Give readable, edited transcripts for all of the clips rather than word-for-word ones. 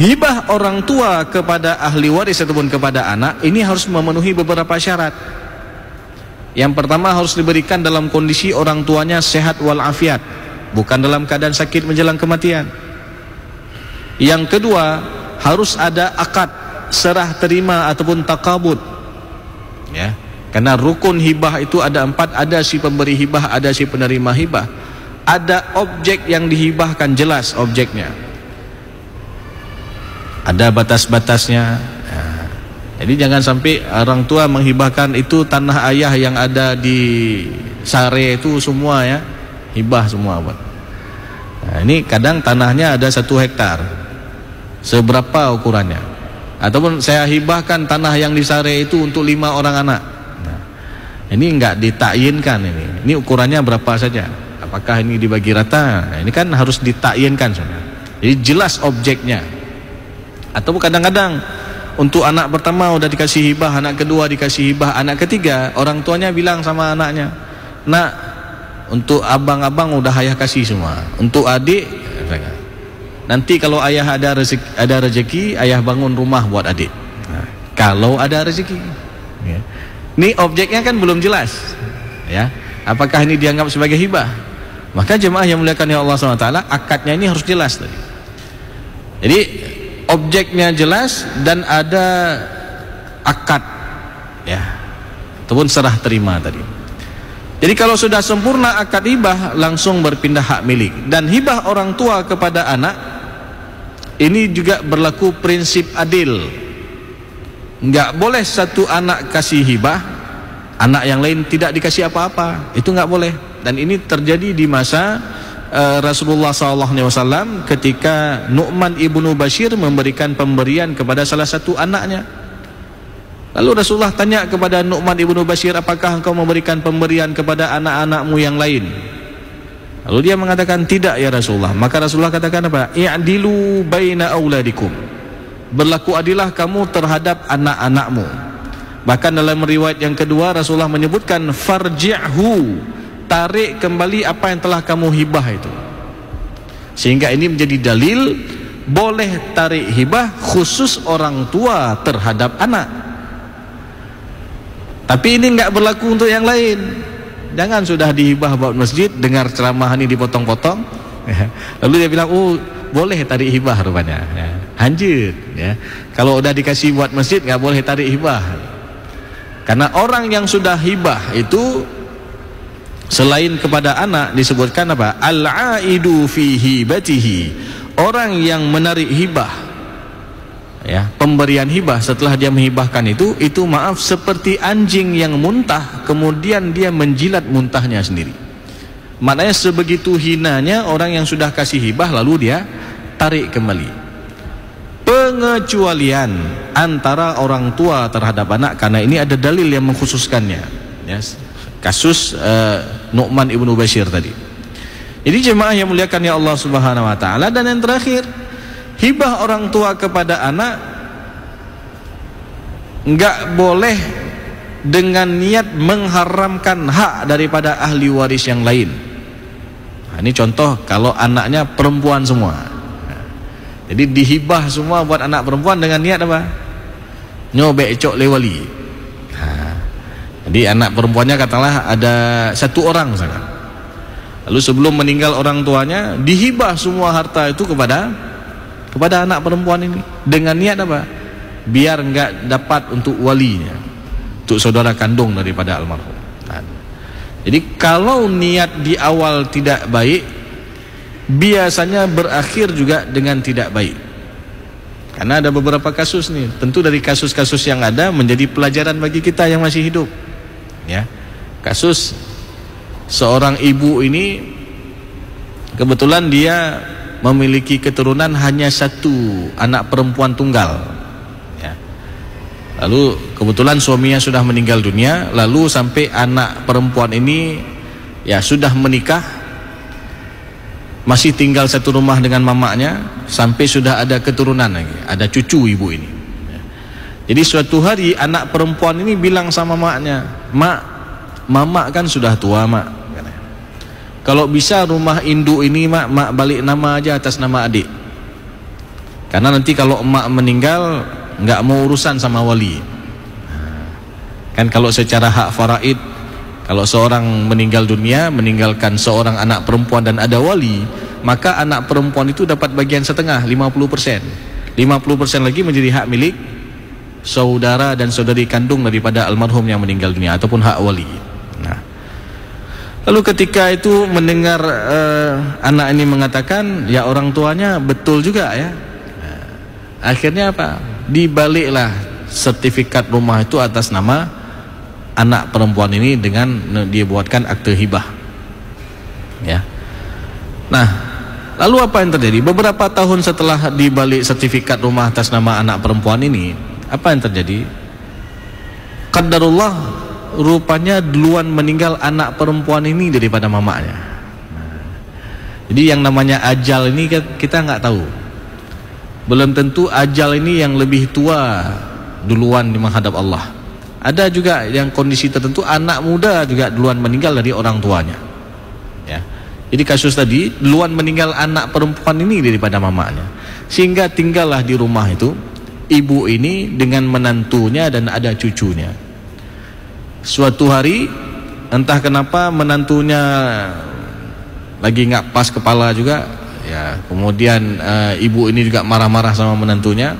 hibah orang tua kepada ahli waris ataupun kepada anak ini harus memenuhi beberapa syarat. Yang pertama, harus diberikan dalam kondisi orang tuanya sehat walafiat, bukan dalam keadaan sakit menjelang kematian. Yang kedua, harus ada akad serah terima ataupun takabud, ya. Karena rukun hibah itu ada 4, ada si pemberi hibah, ada si penerima hibah, ada objek yang dihibahkan, jelas objeknya, ada batas-batasnya. Jadi jangan sampai orang tua menghibahkan itu tanah ayah yang ada di Sare itu semua, ya, hibah semua. Nah, ini kadang tanahnya ada 1 hektar, seberapa ukurannya? Ataupun saya hibahkan tanah yang di Sare itu untuk 5 orang anak. Nah, ini enggak ditakyinkan ini ukurannya berapa saja. Apakah ini dibagi rata? Nah, ini kan harus ditakyinkan sebenarnya. Jadi jelas objeknya. Atau kadang-kadang untuk anak pertama udah dikasih hibah, anak kedua dikasih hibah, anak ketiga orang tuanya bilang sama anaknya, "Nak, untuk abang-abang udah ayah kasih semua. Untuk adik, nanti kalau ayah ada rezeki, ayah bangun rumah buat adik." Nah, kalau ada rezeki, ya. Ini objeknya kan belum jelas, ya. Apakah ini dianggap sebagai hibah? Maka jemaah yang muliakan ya Allah SWT, akadnya ini harus jelas tadi. Jadi objeknya jelas dan ada akad, ya, ataupun serah terima tadi. Jadi kalau sudah sempurna akad hibah, langsung berpindah hak milik. Dan hibah orang tua kepada anak ini juga berlaku prinsip adil. Enggak boleh satu anak kasih hibah, anak yang lain tidak dikasih apa-apa. Itu enggak boleh. Dan ini terjadi di masa Rasulullah SAW ketika Nu'man ibnu Bashir memberikan pemberian kepada salah satu anaknya. Lalu Rasulullah tanya kepada Nu'man ibnu Bashir, "Apakah engkau memberikan pemberian kepada anak-anakmu yang lain?" Lalu dia mengatakan, "Tidak ya Rasulullah." Maka Rasulullah katakan apa? "I'dilu baina auladikum." Berlaku adilah kamu terhadap anak-anakmu. Bahkan dalam riwayat yang kedua Rasulullah menyebutkan, "Farji'hu." Tarik kembali apa yang telah kamu hibah itu. Sehingga ini menjadi dalil boleh tarik hibah khusus orang tua terhadap anak. Tapi ini enggak berlaku untuk yang lain. Jangan sudah dihibah buat masjid, dengar ceramah ini dipotong-potong, lalu dia bilang, "Oh, boleh tarik hibah rupanya." Hanjir, ya. Kalau udah dikasih buat masjid enggak boleh tarik hibah. Karena orang yang sudah hibah itu selain kepada anak disebutkan apa? Al-aidu fi hibatihi. Orang yang menarik hibah, ya, pemberian hibah setelah dia menghibahkan itu maaf seperti anjing yang muntah kemudian dia menjilat muntahnya sendiri. Maknanya sebegitu hinanya orang yang sudah kasih hibah lalu dia tarik kembali. Pengecualian antara orang tua terhadap anak, karena ini ada dalil yang mengkhususkannya, ya. Kasus Nu'man ibnu Bashir tadi. Jadi jemaah yang muliakan ya Allah Subhanahu wa taala, dan yang terakhir, hibah orang tua kepada anak enggak boleh dengan niat mengharamkan hak daripada ahli waris yang lain. Nah, ini contoh kalau anaknya perempuan semua. Jadi dihibah semua buat anak perempuan dengan niat apa? Nyobek cok lewali. Jadi anak perempuannya katalah ada 1 orang saja. Lalu sebelum meninggal orang tuanya dihibah semua harta itu kepada anak perempuan ini dengan niat apa? Biar enggak dapat untuk walinya, untuk saudara kandung daripada almarhum. Jadi kalau niat di awal tidak baik, biasanya berakhir juga dengan tidak baik. Karena ada beberapa kasus nih, tentu dari kasus-kasus yang ada menjadi pelajaran bagi kita yang masih hidup. Ya, kasus seorang ibu ini kebetulan dia memiliki keturunan hanya 1 anak perempuan tunggal, ya. Lalu kebetulan suaminya sudah meninggal dunia, lalu sampai anak perempuan ini ya sudah menikah, masih tinggal satu rumah dengan mamanya, sampai sudah ada keturunan lagi, ada cucu ibu ini. Jadi suatu hari anak perempuan ini bilang sama maknya, "Mak, mama kan sudah tua, Mak. Kalau bisa rumah induk ini mak balik nama aja atas nama adik. Karena nanti kalau emak meninggal nggak mau urusan sama wali. Kan kalau secara hak faraid, kalau seorang meninggal dunia, meninggalkan seorang anak perempuan dan ada wali, maka anak perempuan itu dapat bagian setengah, 50%. 50% lagi menjadi hak milik saudara dan saudari kandung daripada almarhum yang meninggal dunia, ataupun hak wali. Nah, lalu ketika itu mendengar anak ini mengatakan, ya orang tuanya betul juga ya. Nah, akhirnya apa? Dibaliklah sertifikat rumah itu atas nama anak perempuan ini dengan dia buatkan akte hibah. Ya. Nah, lalu apa yang terjadi? Beberapa tahun setelah dibalik sertifikat rumah atas nama anak perempuan ini, apa yang terjadi? Qadarullah, rupanya duluan meninggal anak perempuan ini daripada mamanya. Jadi yang namanya ajal ini kita nggak tahu. Belum tentu ajal ini yang lebih tua duluan di menghadap Allah. Ada juga yang kondisi tertentu anak muda juga duluan meninggal dari orang tuanya. Ya. Jadi kasus tadi duluan meninggal anak perempuan ini daripada mamanya, sehingga tinggallah di rumah itu ibu ini dengan menantunya dan ada cucunya. Suatu hari entah kenapa menantunya lagi nggak pas kepala juga, ya. Kemudian ibu ini juga marah-marah sama menantunya.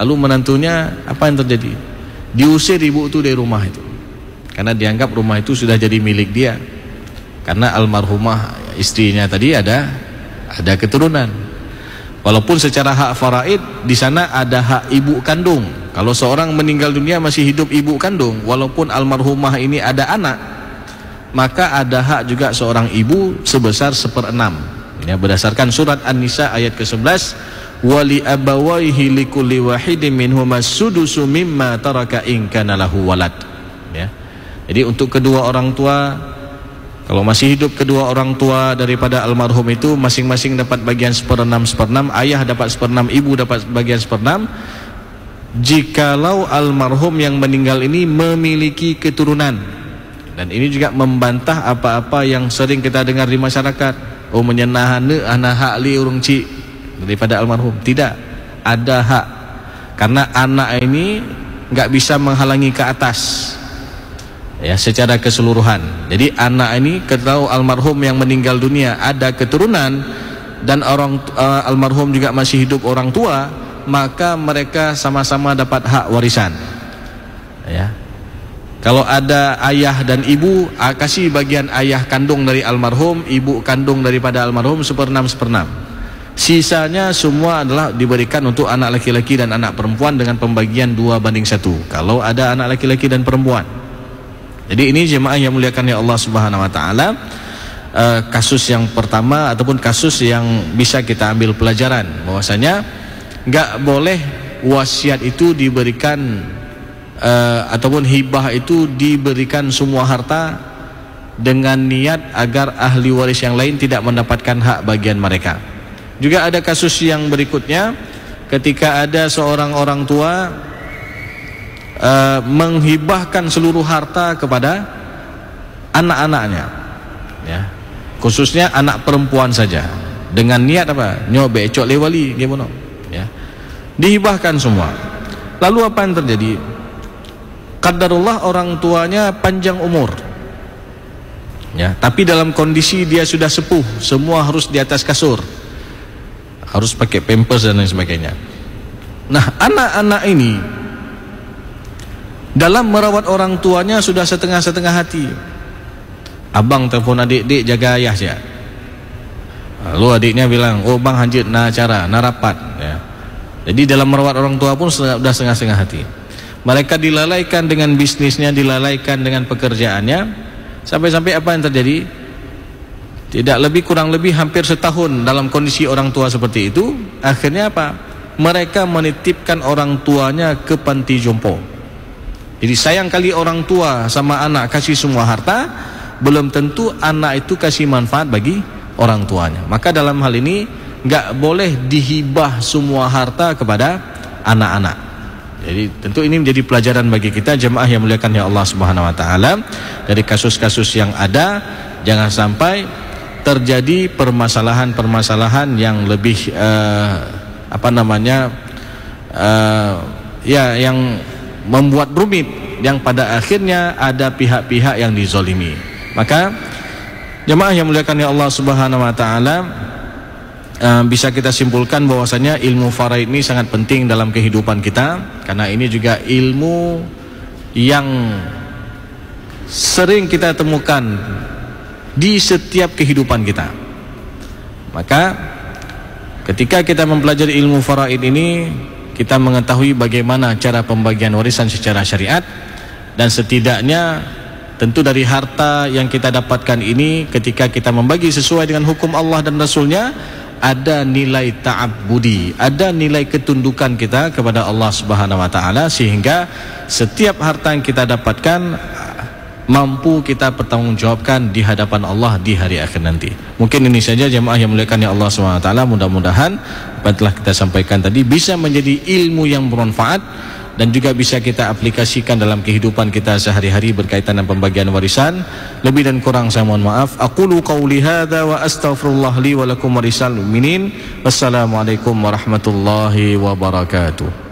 Lalu menantunya apa yang terjadi? Diusir ibu itu dari rumah itu, karena dianggap rumah itu sudah jadi milik dia, karena almarhumah istrinya tadi ada keturunan. Walaupun secara hak faraid di sana ada hak ibu kandung. Kalau seorang meninggal dunia masih hidup ibu kandung, walaupun almarhumah ini ada anak, maka ada hak juga seorang ibu sebesar 1/6. Ya, berdasarkan surat An-Nisa ayat ke-11, wali abawaihi likulli wahidin minhuma sudusu mimma taraka in kana lahu walad. Ya. Jadi untuk kedua orang tua, kalau masih hidup kedua orang tua daripada almarhum itu masing-masing dapat bagian 1/6, ayah dapat 1/6, ibu dapat bagian 1/6. Jikalau almarhum yang meninggal ini memiliki keturunan. Dan ini juga membantah apa-apa yang sering kita dengar di masyarakat. Oh, menyenahane anak hak li urang cik daripada almarhum. Tidak, ada hak, karena anak ini nggak bisa menghalangi ke atas, ya, secara keseluruhan. Jadi anak ini kalau almarhum yang meninggal dunia ada keturunan dan almarhum juga masih hidup orang tua, maka mereka sama-sama dapat hak warisan. Ya, kalau ada ayah dan ibu, kasih bagian ayah kandung dari almarhum, ibu kandung daripada almarhum 1/6. Sisanya semua adalah diberikan untuk anak laki-laki dan anak perempuan dengan pembagian 2:1 kalau ada anak laki-laki dan perempuan. Jadi ini jemaah yang muliakan ya Allah Subhanahu wa taala, kasus yang pertama ataupun kasus yang bisa kita ambil pelajaran bahwasanya nggak boleh wasiat itu diberikan ataupun hibah itu diberikan semua harta dengan niat agar ahli waris yang lain tidak mendapatkan hak bagian mereka. Juga ada kasus yang berikutnya, ketika ada seorang orang tua menghibahkan seluruh harta kepada anak-anaknya, ya, khususnya anak perempuan saja, dengan niat apa? Nyobe cok lewali, gimana? Ya, dihibahkan semua. Lalu apa yang terjadi? Qadarullah orang tuanya panjang umur, ya, tapi dalam kondisi dia sudah sepuh, semua harus di atas kasur, harus pakai pampers dan lain sebagainya. Nah, anak-anak ini dalam merawat orang tuanya sudah setengah-setengah hati. Abang telepon adik-adik jaga ayah saja. Lalu adiknya bilang, oh bang hanjit na acara, na rapat. Ya. Jadi dalam merawat orang tua pun sudah setengah-setengah hati. Mereka dilalaikan dengan bisnisnya, dilalaikan dengan pekerjaannya, sampai-sampai apa yang terjadi? Tidak lebih kurang lebih hampir setahun dalam kondisi orang tua seperti itu. Akhirnya apa? Mereka menitipkan orang tuanya ke panti jompo. Jadi sayang kali orang tua sama anak kasih semua harta, belum tentu anak itu kasih manfaat bagi orang tuanya. Maka dalam hal ini nggak boleh dihibah semua harta kepada anak-anak. Jadi tentu ini menjadi pelajaran bagi kita jemaah yang muliakan ya Allah Subhanahu wa taala. Dari kasus-kasus yang ada, jangan sampai terjadi permasalahan-permasalahan yang lebih yang membuat rumit, yang pada akhirnya ada pihak-pihak yang dizolimi. Maka jemaah yang muliakan ya Allah Subhanahu wa taala, bisa kita simpulkan bahwasanya ilmu faraid ini sangat penting dalam kehidupan kita, karena ini juga ilmu yang sering kita temukan di setiap kehidupan kita. Maka ketika kita mempelajari ilmu faraid ini, kita mengetahui bagaimana cara pembagian warisan secara syariat, dan setidaknya tentu dari harta yang kita dapatkan ini, ketika kita membagi sesuai dengan hukum Allah dan Rasulnya, ada nilai ta'abbudi, ada nilai ketundukan kita kepada Allah Subhanahu wa taala, sehingga setiap harta yang kita dapatkan mampu kita pertanggungjawabkan di hadapan Allah di hari akhir nanti. Mungkin ini saja jemaah yang muliakan ya Allah Subhanahu wa taala. Mudah-mudahan apa yang telah kita sampaikan tadi bisa menjadi ilmu yang bermanfaat dan juga bisa kita aplikasikan dalam kehidupan kita sehari-hari berkaitan dengan pembagian warisan. Lebih dan kurang saya mohon maaf. Aqulu qauli hadza wa astaghfirullah li wa lakum wa lisal mu'minin. Wassalamualaikum warahmatullahi wabarakatuh.